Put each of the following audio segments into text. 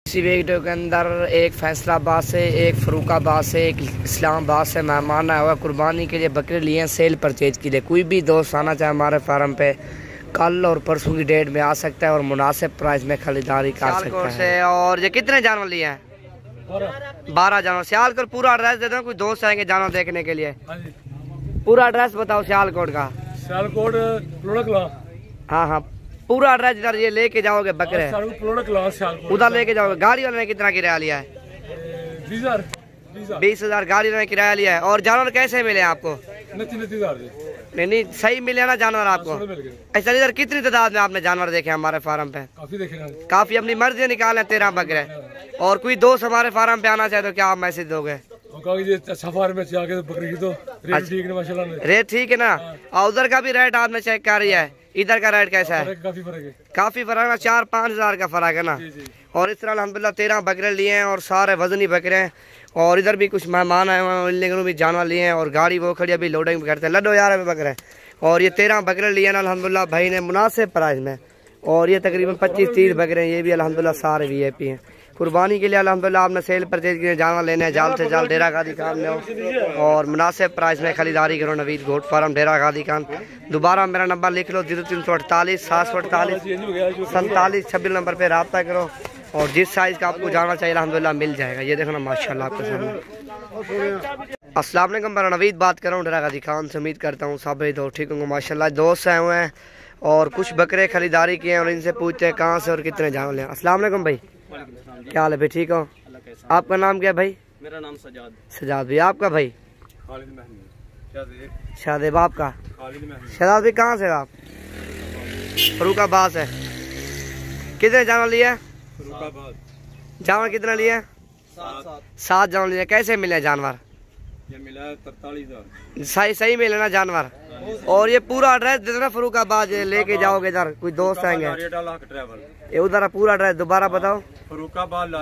इसी वीडियो के अंदर एक फैसलाबाद से, एक फरुखाबाद से, एक इस्लामाबाद से मेहमान आया हुआ कुर्बानी के लिए बकरे लिए हैं सेल परचेज के लिए। कोई भी दोस्त आना चाहे हमारे फार्म पे कल और परसों की डेट में आ सकता है और मुनासिब प्राइस में खरीदारी कर सकता है। और ये कितने जानवर लिए हैं? 12 जानवर। सियालकोट पूरा एड्रेस दे दो, कोई दोस्त आएंगे जानवर देखने के लिए। पूरा एड्रेस बताओ सियालकोट का। सियालकोट हाँ हाँ पूरा एड्रेस इधर ये लेके जाओगे बकरे उधर लेके जाओगे। गाड़ी वाले ने कितना किराया लिया है? 20,000 गाड़ी वाले ने किराया लिया है। और जानवर कैसे मिले आपको? नहीं सही मिले ना जानवर आपको? अच्छा इधर कितनी तादाद में आपने जानवर देखे हमारे फार्म पे? काफी अपनी मर्जी निकाले 13 बकरे। और कोई दोस्त हमारे फार्म पे आना चाहे तो क्या आप मैसेज दोगे? रेट ठीक है ना? और उधर का भी रेट आपने चेक कर रही है, इधर का रेट कैसा है? काफी फर्क है, 4-5 हज़ार का फर्क है ना। और इस तरह अल्हम्दुलिल्लाह 13 बकरे लिए हैं और सारे वजनी बकरे हैं। और इधर भी कुछ मेहमान आए हुए हैं, उन भी जानवर लिए हैं और गाड़ी वो खड़ी अभी लोडिंग करते हैं। लड्डो यार बकरे। और ये 13 बकरे लिए ना अल्हम्दुलिल्लाह भाई ने मुनासिब प्राइस में। और ये तकरीबन 25-30 बकरे हैं, ये भी अल्हम्दुलिल्लाह सारे VIP हैं। कुर्बानी के लिए अल्हम्दुलिल्लाह आपने सेल परचेज के जानवर लेने हैं, जल्द से जल्द डेरा गादी खान में हो और मुनासिब प्राइस में खरीदारी करो। नवीद गोट फार्म डेरा गादी खान। दोबारा मेरा नंबर लिख लो 0348 748 47 26 नंबर पे रब्ता करो। और जिस साइज का आपको जानवर चाहिए अल्हम्दुलिल्लाह मिल जाएगा। ये देखो ना माशाल्लाह आपके सामने। अस्सलाम वालेकुम, मैं नवीद बात कर रहा हूँ डेरा गादी खान से। उम्मीद करता हूँ सब तो ठीक होंगे माशाल्लाह। दोस्त आए हुए हैं और कुछ बकरे खरीदारी किए हैं और इनसे पूछते हैं कहाँ से और कितने जानवर लें। अस्सलाम वालेकुम भाई, क्या हाल है भाई? ठीक हो? आपका नाम क्या है भाई? मेरा नाम सजाद। सजाद भाई। आपका भाई? शादेब। आपका? सजाद भाई। कहाँ से आप? फरुखाबाद से। कितने जानवर लिए? जानवर कितना लिए? 7 जानवर लिए। कैसे मिले जानवर? ये मिला 43,000। सही मिले ना जानवर? और ये पूरा एड्रेस दे देना फरुखाबाद लेके जाओगे इधर कोई दोस्त आएंगे। ये उधर पूरा एड्रेस दोबारा बताओ। फरुखाबाद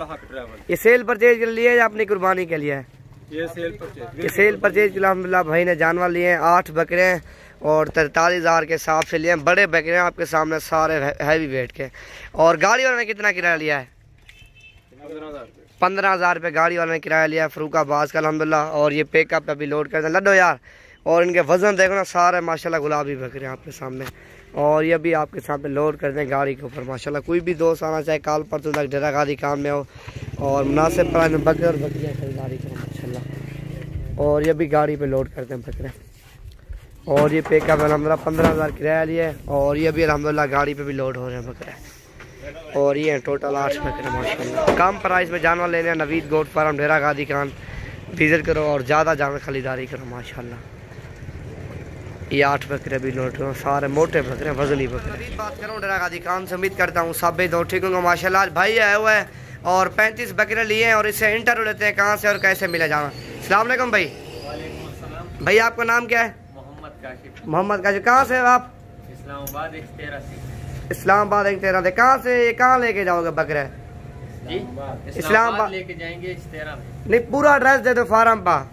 हक ट्रैवल। ये सेल परचेज के लिए या अपनी कुर्बानी के लिए? ये सेल परचेज के लिए अल्हम्दुलिल्लाह भाई ने जानवर लिए हैं। 8 बकरे हैं और 43,000 के हिसाब से लिए हैं। बड़े बकरे हैं आपके सामने सारे हैवी वेट के। और गाड़ी वाले ने कितना किराया लिया है? 15,000 रुपये गाड़ी वाले ने किराया लिया है फरुखाबाद का अल्हम्दुलिल्लाह। और ये पिकअप पे भी लोड करते हैं। लड्डो यार। और इनके वजन देखो ना सारे माशाल्लाह गुलाबी बकरे हैं आपके सामने। और ये भी आपके सामने लोड करते हैं गाड़ी के ऊपर माशाल्लाह। कोई भी दोस्त आना चाहे कल परसों तक डेरा गादी काम में हो और मुनासिब प्राइस में बकरे और बकरियाँ खरीदारी करो माशाल्लाह। और ये भी गाड़ी पे लोड करते हैं बकरे। और ये पिकअप अल्हम्दुलिल्लाह 15,000 किराया लिया है। और ये भी अल्हम्दुलिल्लाह गाड़ी पे भी लोड हो रहे हैं बकरे। और ये टोटल 8 बकरे माशाल्लाह। कम प्राइस में जानवर लेने हैं नवीद गोट फार्म डेरा गादी खान विजिट करो और ज़्यादा जानवर खरीदारी करो माशाल्लाह। ये 8 बकरे भी लोट हो, सारे मोटे बकरे वजनी बकरे। बात करूँ डेरा गादी खान से। उम्मीद करता हूँ सब दो ठीक होंगे माशाल्लाह। आज भाई आया हुआ है और 35 बकरे लिए हैं और इससे इंटरव्यू लेते हैं कहाँ से और कैसे मिला जाना। अस्सलाम वालेकुम भाई। भाई आपका नाम क्या है? मोहम्मद काशिफ। कहाँ से आप? इस्लामाबाद 113 से। कहाँ से कहाँ लेके जाओगे बकरे? इस्लामाबाद लेके जाएंगे। नहीं पूरा एड्रेस दे दो फार्म पा।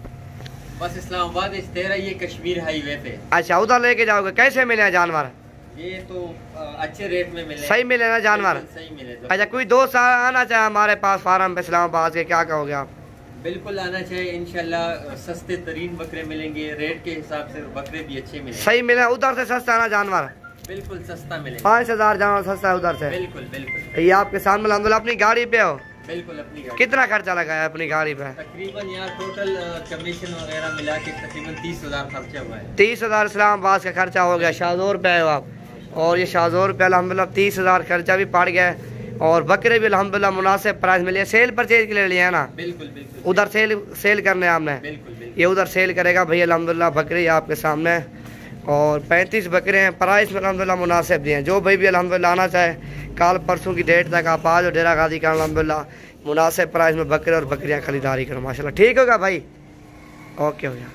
बस इस्लामाबाद 113 ये कश्मीर हाईवे पे। अच्छा उधर लेके जाओगे। कैसे मिले जानवर? ये तो अच्छे रेट में मिले। सही मिले ना जानवर? सही मिले तो। अच्छा कोई दोस्त आना चाहे हमारे पास फार्म पे इस्लामाबाद के, क्या कहोगे आप? बिल्कुल आना चाहिए इंशाल्लाह। सस्ते तरीन बकरे मिलेंगे, रेट के हिसाब से बकरे भी अच्छे मिलेंगे। सही मिले। उधर से सस्ता ना जानवर? बिल्कुल सस्ता मिले। 5,000 जानवर सस्ता है उधर से? बिल्कुल। ये आपके सामने अल्हम्दुलिल्लाह अपनी गाड़ी पे हो? बिल्कुल अपनी गाड़ी। कितना खर्चा लगाया अपनी गाड़ी पे? तकरीबन यहाँ टोटल कमीशन वगैरह मिला के तकरीबन 30,000 खर्चा हुआ है। 30,000 इस्लामाबाद का खर्चा हो गया। शाहजोर पे हो आप और ये शाहजोर पे अल्हम्दुलिल्लाह 30,000 खर्चा भी पड़ गया है। और बकरे भी अल्हम्दुलिल्लाह मुनासिब प्राइस में लिए। सेल परचेज के लिए लिया है ना? बिल्कुल। उधर सेल करने आपने? बिल्कुल। ये उधर सेल करेगा भैया अल्हम्दुलिल्लाह। बकरे आपके सामने और 35 बकरे हैं। प्राइस में अल्हम्दुलिल्लाह मुनासिब दिए हैं। जो भाई भी अल्हम्दुलिल्लाह आना चाहे कल परसों की डेट तक आप आ जाओ डेरा गादी का अल्हम्दुलिल्लाह मुनासिब प्राइस में बकरे और बकरियाँ खरीदारी करो माशाल्लाह। ठीक होगा भाई? ओके हो गया।